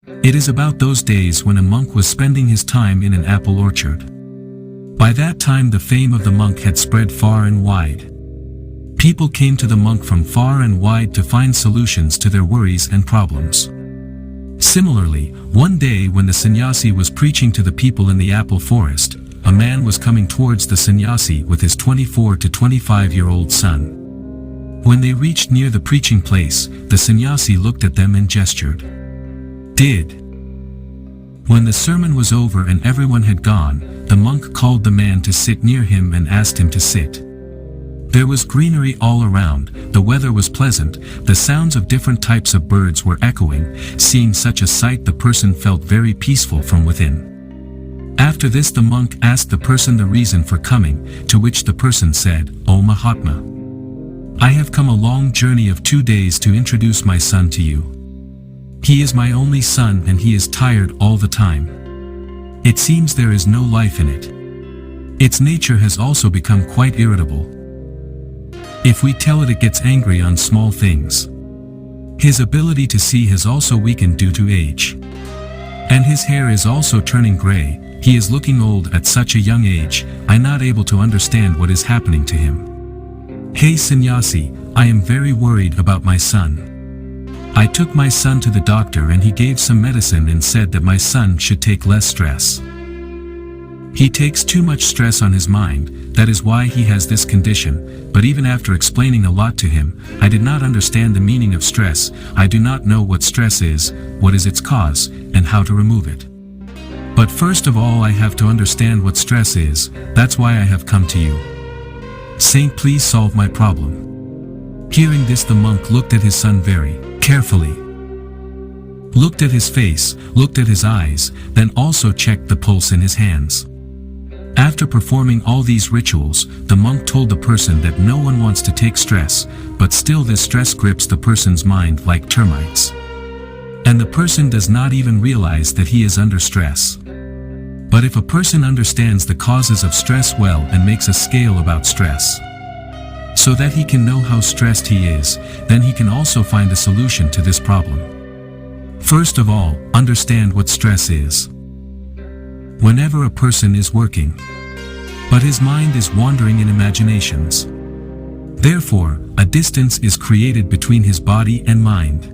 It is about those days when a monk was spending his time in an apple orchard. By that time the fame of the monk had spread far and wide. People came to the monk from far and wide to find solutions to their worries and problems. Similarly, one day when the sannyasi was preaching to the people in the apple forest, a man was coming towards the sannyasi with his 24 to 25-year-old son. When they reached near the preaching place, the sannyasi looked at them and gestured. Did. When the sermon was over and everyone had gone, the monk called the man to sit near him and asked him to sit. There was greenery all around, the weather was pleasant, the sounds of different types of birds were echoing. Seeing such a sight, the person felt very peaceful from within. After this the monk asked the person the reason for coming, to which the person said, "O Mahatma, I have come a long journey of 2 days to introduce my son to you. He is my only son and he is tired all the time. It seems there is no life in it. Its nature has also become quite irritable. If we tell it, it gets angry on small things. His ability to see has also weakened due to age. And his hair is also turning gray. He is looking old at such a young age. I'm not able to understand what is happening to him. Hey sannyasi, I am very worried about my son. I took my son to the doctor and he gave some medicine and said that my son should take less stress. He takes too much stress on his mind, that is why he has this condition, but even after explaining a lot to him, I did not understand the meaning of stress. I do not know what stress is, what is its cause, and how to remove it. But first of all I have to understand what stress is, that's why I have come to you. Saint, please solve my problem." Hearing this, the monk looked at his son very carefully. Looked at his face, looked at his eyes, then also checked the pulse in his hands. After performing all these rituals, the monk told the person that no one wants to take stress, but still this stress grips the person's mind like termites. And the person does not even realize that he is under stress. But if a person understands the causes of stress well and makes a scale about stress, so that he can know how stressed he is, then he can also find a solution to this problem. First of all, understand what stress is. Whenever a person is working, but his mind is wandering in imaginations, therefore, a distance is created between his body and mind.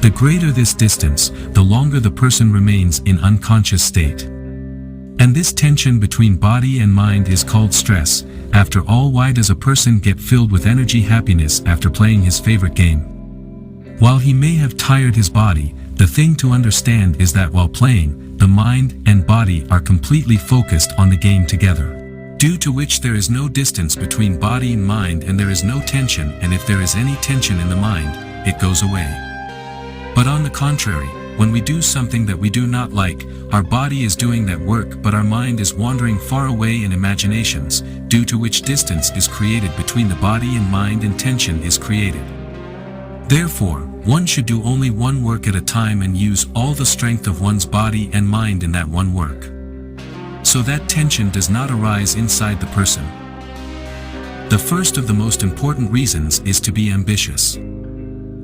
The greater this distance, the longer the person remains in unconscious state. And this tension between body and mind is called stress. After all, why does a person get filled with energy, happiness after playing his favorite game? While he may have tired his body, the thing to understand is that while playing, the mind and body are completely focused on the game together. Due to which there is no distance between body and mind, and there is no tension, and if there is any tension in the mind, it goes away. But on the contrary, when we do something that we do not like, our body is doing that work but our mind is wandering far away in imaginations, due to which distance is created between the body and mind and tension is created. Therefore, one should do only one work at a time and use all the strength of one's body and mind in that one work, so that tension does not arise inside the person. The first of the most important reasons is to be ambitious.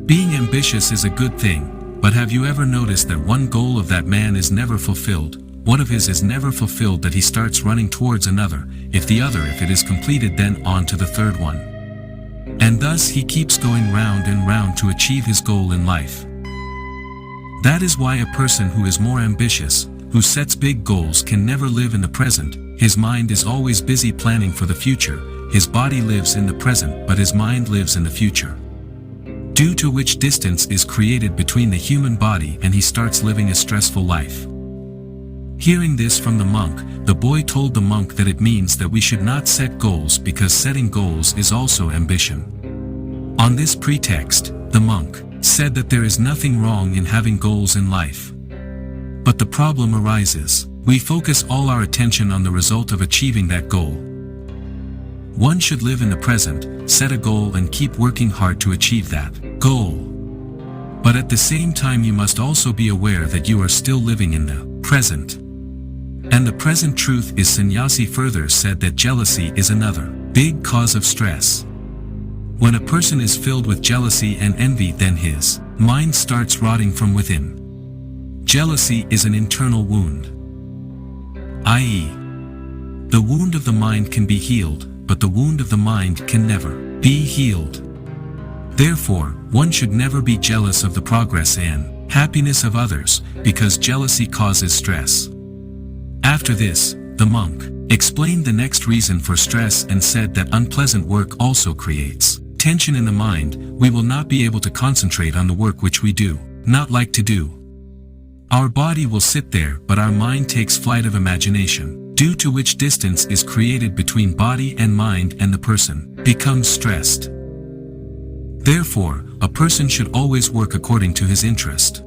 Being ambitious is a good thing. But have you ever noticed that one goal of that man is never fulfilled? One of his is never fulfilled, that he starts running towards another, if it is completed, then on to the third one. And thus he keeps going round and round to achieve his goal in life. That is why a person who is more ambitious, who sets big goals, can never live in the present. His mind is always busy planning for the future. His body lives in the present, but his mind lives in the future. Due to which distance is created between the human body, and he starts living a stressful life. Hearing this from the monk, the boy told the monk that it means that we should not set goals, because setting goals is also ambition. On this pretext, the monk said that there is nothing wrong in having goals in life. But the problem arises, we focus all our attention on the result of achieving that goal. One should live in the present, set a goal and keep working hard to achieve that goal. But at the same time you must also be aware that you are still living in the present. And the present truth is, sannyasi further said that jealousy is another big cause of stress. When a person is filled with jealousy and envy, then his mind starts rotting from within. Jealousy is an internal wound, i.e., the wound of the mind can be healed, but the wound of the mind can never be healed. Therefore, one should never be jealous of the progress and happiness of others, because jealousy causes stress. After this, the monk explained the next reason for stress and said that unpleasant work also creates tension in the mind. We will not be able to concentrate on the work which we do not like to do. Our body will sit there, but our mind takes flight of imagination, due to which distance is created between body and mind, and the person becomes stressed. Therefore, a person should always work according to his interest.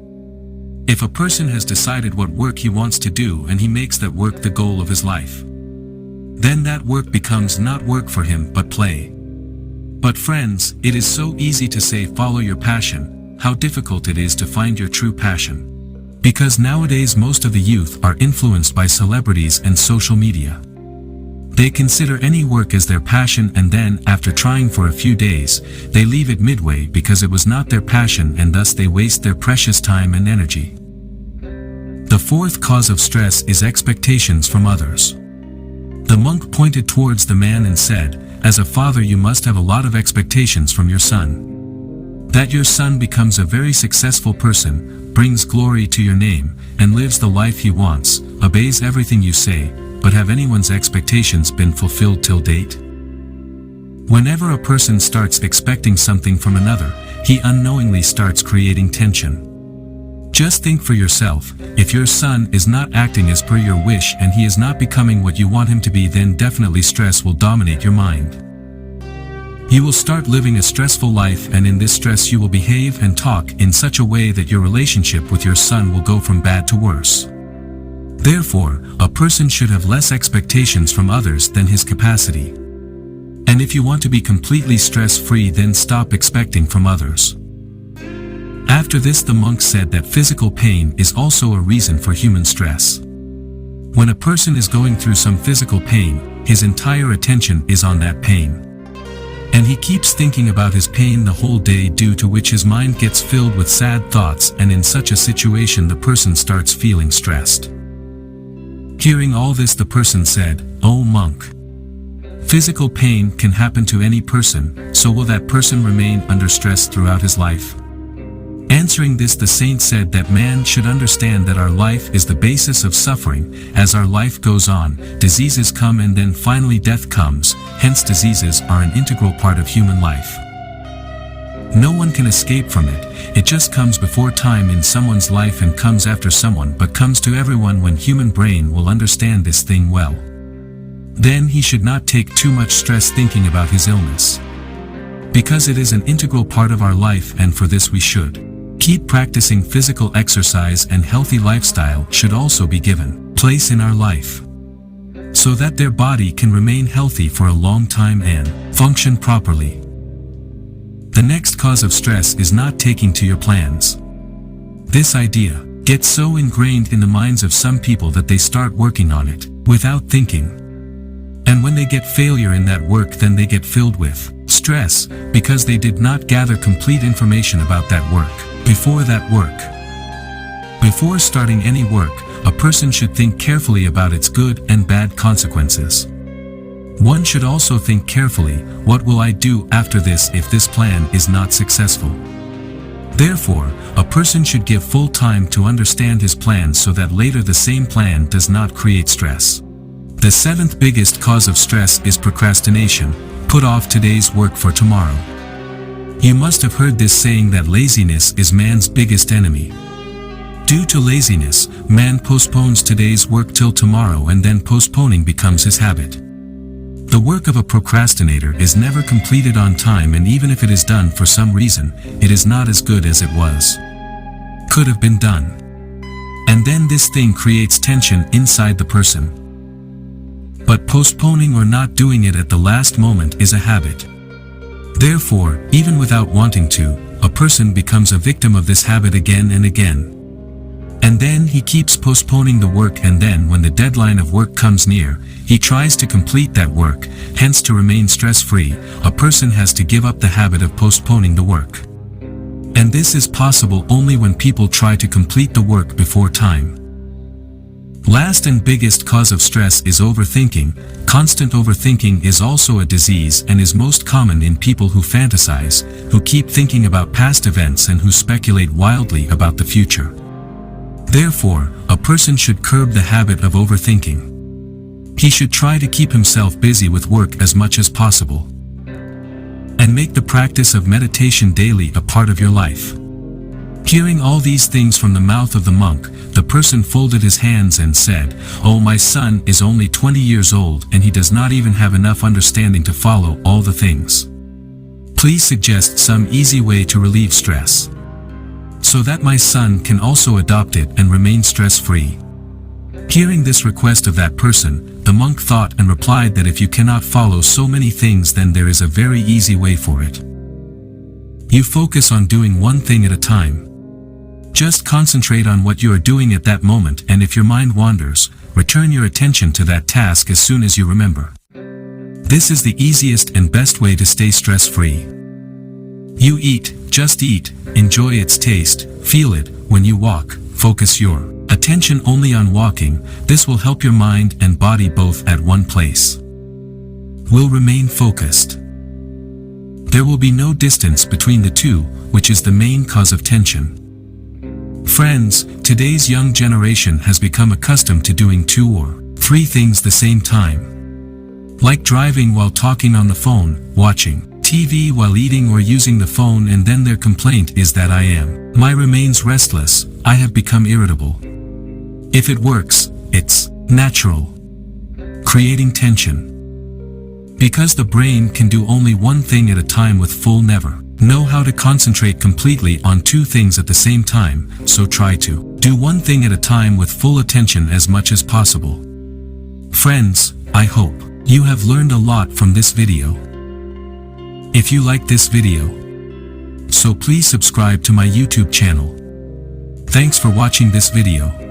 If a person has decided what work he wants to do and he makes that work the goal of his life, then that work becomes not work for him but play. But friends, it is so easy to say follow your passion. How difficult it is to find your true passion. Because nowadays most of the youth are influenced by celebrities and social media. They consider any work as their passion, and then, after trying for a few days, they leave it midway because it was not their passion, and thus they waste their precious time and energy. The fourth cause of stress is expectations from others. The monk pointed towards the man and said, as a father you must have a lot of expectations from your son. That your son becomes a very successful person, brings glory to your name, and lives the life he wants, obeys everything you say, but have anyone's expectations been fulfilled till date? Whenever a person starts expecting something from another, he unknowingly starts creating tension. Just think for yourself, if your son is not acting as per your wish and he is not becoming what you want him to be, then definitely stress will dominate your mind. You will start living a stressful life, and in this stress you will behave and talk in such a way that your relationship with your son will go from bad to worse. Therefore, a person should have less expectations from others than his capacity. And if you want to be completely stress-free, then stop expecting from others. After this, the monk said that physical pain is also a reason for human stress. When a person is going through some physical pain, his entire attention is on that pain. And he keeps thinking about his pain the whole day, due to which his mind gets filled with sad thoughts, and in such a situation the person starts feeling stressed. Hearing all this, the person said, "O monk, physical pain can happen to any person, so will that person remain under stress throughout his life?" Answering this, the saint said that man should understand that our life is the basis of suffering. As our life goes on, diseases come, and then finally death comes, hence diseases are an integral part of human life. No one can escape from it. It just comes before time in someone's life and comes after someone, but comes to everyone when human brain will understand this thing well. Then he should not take too much stress thinking about his illness, because it is an integral part of our life, and for this we should keep practicing physical exercise, and healthy lifestyle should also be given place in our life, so that their body can remain healthy for a long time and function properly. The next cause of stress is not taking to your plans. This idea gets so ingrained in the minds of some people that they start working on it without thinking. And when they get failure in that work, then they get filled with stress, because they did not gather complete information about that work before that work. Before starting any work, a person should think carefully about its good and bad consequences. One should also think carefully, what will I do after this if this plan is not successful? Therefore, a person should give full time to understand his plan, so that later the same plan does not create stress. The seventh biggest cause of stress is procrastination. Put off today's work for tomorrow. You must have heard this saying that laziness is man's biggest enemy. Due to laziness, man postpones today's work till tomorrow, and then postponing becomes his habit. The work of a procrastinator is never completed on time, and even if it is done for some reason, it is not as good as it could have been done. And then this thing creates tension inside the person. But postponing or not doing it at the last moment is a habit. Therefore, even without wanting to, a person becomes a victim of this habit again and again. And then he keeps postponing the work, and then when the deadline of work comes near, he tries to complete that work. Hence, to remain stress-free, a person has to give up the habit of postponing the work. And this is possible only when people try to complete the work before time. Last and biggest cause of stress is overthinking. Constant overthinking is also a disease and is most common in people who fantasize, who keep thinking about past events and who speculate wildly about the future. Therefore, a person should curb the habit of overthinking. He should try to keep himself busy with work as much as possible. And make the practice of meditation daily a part of your life. Hearing all these things from the mouth of the monk, the person folded his hands and said, "Oh, my son is only 20 years old and he does not even have enough understanding to follow all the things. Please suggest some easy way to relieve stress, so that my son can also adopt it and remain stress-free." Hearing this request of that person, the monk thought and replied that if you cannot follow so many things, then there is a very easy way for it. You focus on doing one thing at a time. Just concentrate on what you are doing at that moment, and if your mind wanders, return your attention to that task as soon as you remember. This is the easiest and best way to stay stress-free. You eat, just eat, enjoy its taste, feel it. When you walk, focus your attention only on walking. This will help your mind and body both at one place. Will remain focused. There will be no distance between the two, which is the main cause of tension. Friends, today's young generation has become accustomed to doing 2 or 3 things the same time. Like driving while talking on the phone, watching TV while eating or using the phone, and then their complaint is that my remains restless, I have become irritable. If it works, it's natural. Creating tension. Because the brain can do only one thing at a time with full never know how to concentrate completely on 2 things at the same time, so try to do one thing at a time with full attention as much as possible. Friends, I hope you have learned a lot from this video. If you like this video, so please subscribe to my YouTube channel. Thanks for watching this video.